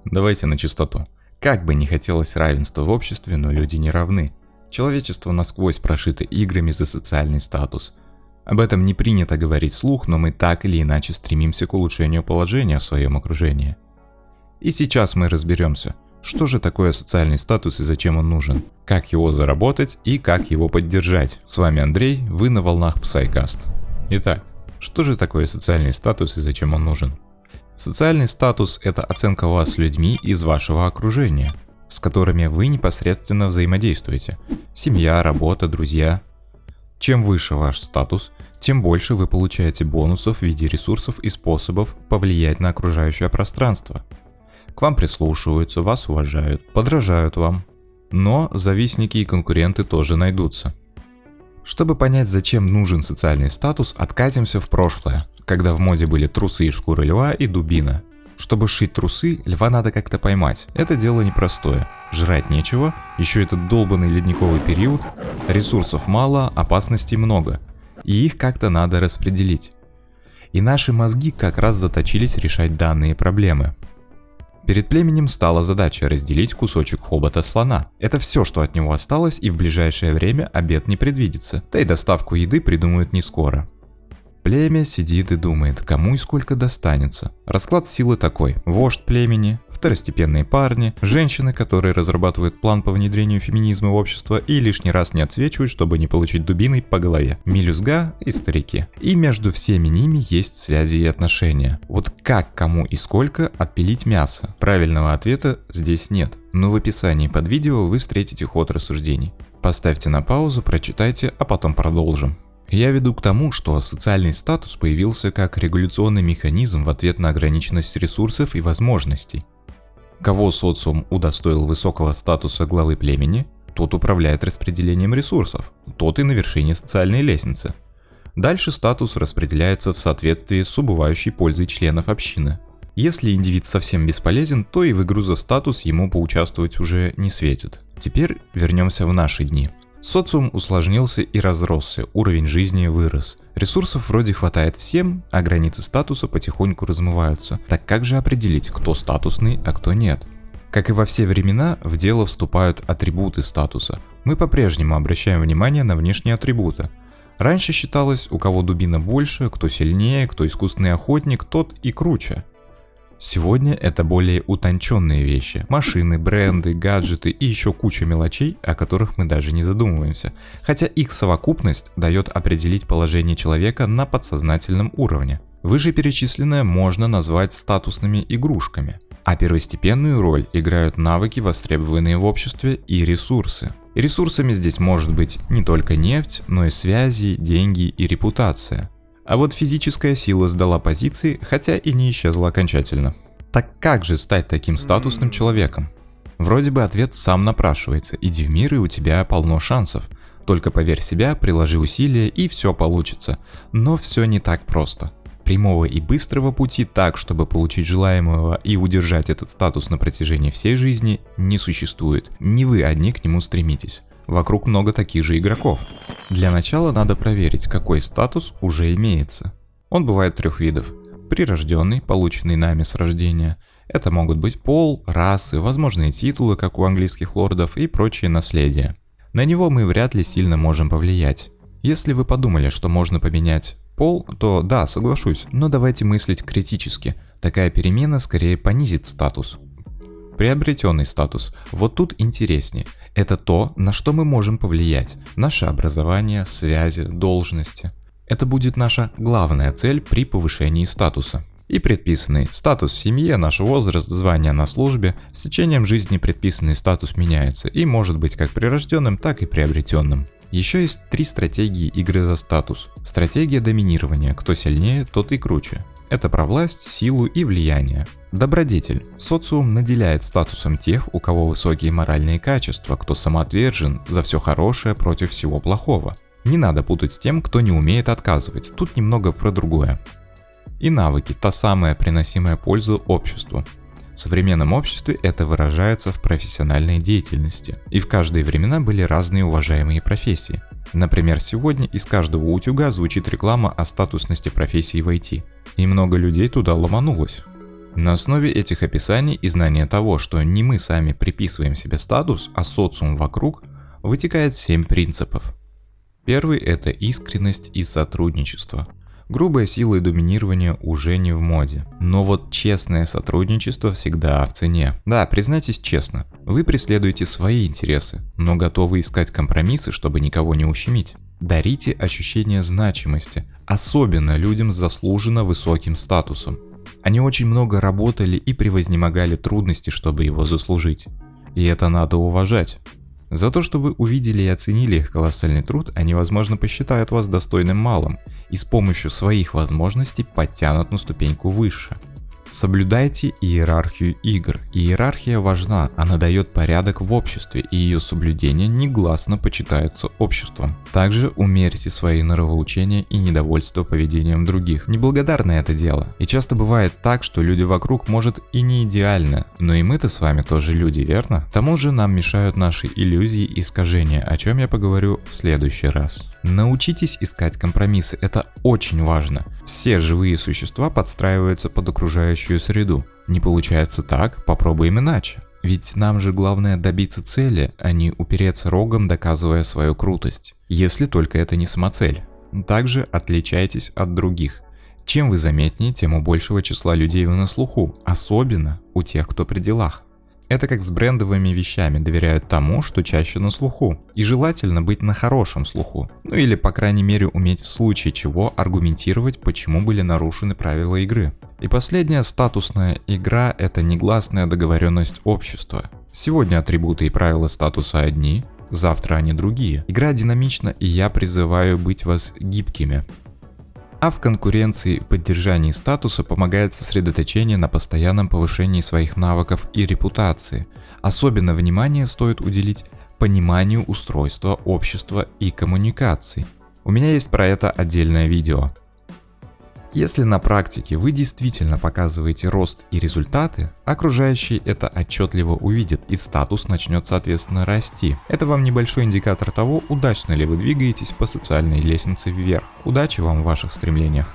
Давайте на чистоту. Как бы не хотелось равенства в обществе, но люди не равны. Человечество насквозь прошито играми за социальный статус. Об этом не принято говорить вслух, но мы так или иначе стремимся к улучшению положения в своем окружении. И сейчас мы разберемся, что же такое социальный статус и зачем он нужен, как его заработать и как его поддержать. С вами Андрей, вы на волнах Psycast. Итак, что же такое социальный статус и зачем он нужен? Социальный статус – это оценка вас людьми из вашего окружения, с которыми вы непосредственно взаимодействуете. Семья, работа, друзья. Чем выше ваш статус, тем больше вы получаете бонусов в виде ресурсов и способов повлиять на окружающее пространство. К вам прислушиваются, вас уважают, подражают вам. Но завистники и конкуренты тоже найдутся. Чтобы понять, зачем нужен социальный статус, откатимся в прошлое, когда в моде были трусы из шкуры льва и дубина. Чтобы сшить трусы, льва надо как-то поймать. Это дело непростое. Жрать нечего, еще этот долбанный ледниковый период, ресурсов мало, опасностей много. И их как-то надо распределить. И наши мозги как раз заточились решать данные проблемы. Перед племенем стала задача разделить кусочек хобота слона. Это все, что от него осталось, и в ближайшее время обед не предвидится, да и доставку еды придумают не скоро. Племя сидит и думает, кому и сколько достанется. Расклад силы такой: вождь племени, второстепенные парни, женщины, которые разрабатывают план по внедрению феминизма в общество и лишний раз не отсвечивают, чтобы не получить дубиной по голове, мелюзга и старики. И между всеми ними есть связи и отношения. Вот как, кому и сколько отпилить мясо? Правильного ответа здесь нет, но в описании под видео вы встретите ход рассуждений. Поставьте на паузу, прочитайте, а потом продолжим. Я веду к тому, что социальный статус появился как регуляционный механизм в ответ на ограниченность ресурсов и возможностей. Кого социум удостоил высокого статуса главы племени, тот управляет распределением ресурсов, тот и на вершине социальной лестницы. Дальше статус распределяется в соответствии с убывающей пользой членов общины. Если индивид совсем бесполезен, то и в игру за статус ему поучаствовать уже не светит. Теперь вернемся в наши дни. Социум усложнился и разросся, уровень жизни вырос. Ресурсов вроде хватает всем, а границы статуса потихоньку размываются. Так как же определить, кто статусный, а кто нет? Как и во все времена, в дело вступают атрибуты статуса. Мы по-прежнему обращаем внимание на внешние атрибуты. Раньше считалось, у кого дубина больше, кто сильнее, кто искусный охотник, тот и круче. Сегодня это более утонченные вещи. Машины, бренды, гаджеты и еще куча мелочей, о которых мы даже не задумываемся. Хотя их совокупность дает определить положение человека на подсознательном уровне. Вышеперечисленное можно назвать статусными игрушками. А первостепенную роль играют навыки, востребованные в обществе, и ресурсы. И ресурсами здесь может быть не только нефть, но и связи, деньги и репутация. А вот физическая сила сдала позиции, хотя и не исчезла окончательно. Так как же стать таким статусным человеком? Вроде бы ответ сам напрашивается: иди в мир, и у тебя полно шансов. Только поверь в себя, приложи усилия, и все получится. Но все не так просто. Прямого и быстрого пути так, чтобы получить желаемого и удержать этот статус на протяжении всей жизни, не существует. Не вы одни к нему стремитесь. Вокруг много таких же игроков. Для начала надо проверить, какой статус уже имеется. Он бывает трех видов. Прирожденный, полученный нами с рождения. Это могут быть пол, расы, возможные титулы, как у английских лордов, и прочее наследие. На него мы вряд ли сильно можем повлиять. Если вы подумали, что можно поменять пол, то да, соглашусь, но давайте мыслить критически. Такая перемена скорее понизит статус. Приобретенный статус. Вот тут интереснее. Это то, на что мы можем повлиять. Наше образование, связи, должности. Это будет наша главная цель при повышении статуса. И предписанный статус в семье, наш возраст, звание на службе. С течением жизни предписанный статус меняется и может быть как прирожденным, так и приобретенным. Еще есть 3 стратегии игры за статус. Стратегия доминирования. Кто сильнее, тот и круче. Это про власть, силу и влияние. Добродетель. Социум наделяет статусом тех, у кого высокие моральные качества, кто самоотвержен за все хорошее против всего плохого. Не надо путать с тем, кто не умеет отказывать. Тут немного про другое. И навыки. Та самая приносимая пользу обществу. В современном обществе это выражается в профессиональной деятельности. И в каждые времена были разные уважаемые профессии. Например, сегодня из каждого утюга звучит реклама о статусности профессии в IT. И много людей туда ломанулось. На основе этих описаний и знания того, что не мы сами приписываем себе статус, а социум вокруг, вытекает 7 принципов. Первый – это искренность и сотрудничество. Грубая сила и доминирование уже не в моде. Но вот честное сотрудничество всегда в цене. Да, признайтесь честно, вы преследуете свои интересы, но готовы искать компромиссы, чтобы никого не ущемить. Дарите ощущение значимости, особенно людям с заслуженно высоким статусом. Они очень много работали и превознемогали трудности, чтобы его заслужить. И это надо уважать. За то, что вы увидели и оценили их колоссальный труд, они, возможно, посчитают вас достойным малым и с помощью своих возможностей подтянут на ступеньку выше. Соблюдайте иерархию игр. Иерархия важна, она дает порядок в обществе, и ее соблюдение негласно почитается обществом. Также умерьте свои нравоучения и недовольство поведением других. Неблагодарное это дело. И часто бывает так, что люди вокруг, может, и не идеальны, но и мы-то с вами тоже люди, верно? К тому же нам мешают наши иллюзии и искажения, о чем я поговорю в следующий раз. Научитесь искать компромиссы, это очень важно. Все живые существа подстраиваются под окружающую среду. Не получается так, попробуем иначе. Ведь нам же главное добиться цели, а не упереться рогом, доказывая свою крутость. Если только это не самоцель. Также отличайтесь от других. Чем вы заметнее, тем у большего числа людей вы на слуху, особенно у тех, кто при делах. Это как с брендовыми вещами, доверяют тому, что чаще на слуху. И желательно быть на хорошем слуху. Ну или по крайней мере уметь в случае чего аргументировать, почему были нарушены правила игры. И последняя статусная игра – это негласная договоренность общества. Сегодня атрибуты и правила статуса одни, завтра они другие. Игра динамична, и я призываю быть вас гибкими. А в конкуренции и поддержании статуса помогает сосредоточение на постоянном повышении своих навыков и репутации. Особенно внимание стоит уделить пониманию устройства общества и коммуникаций. У меня есть про это отдельное видео. Если на практике вы действительно показываете рост и результаты, окружающие это отчетливо увидят, и статус начнет соответственно расти. Это вам небольшой индикатор того, удачно ли вы двигаетесь по социальной лестнице вверх. Удачи вам в ваших стремлениях!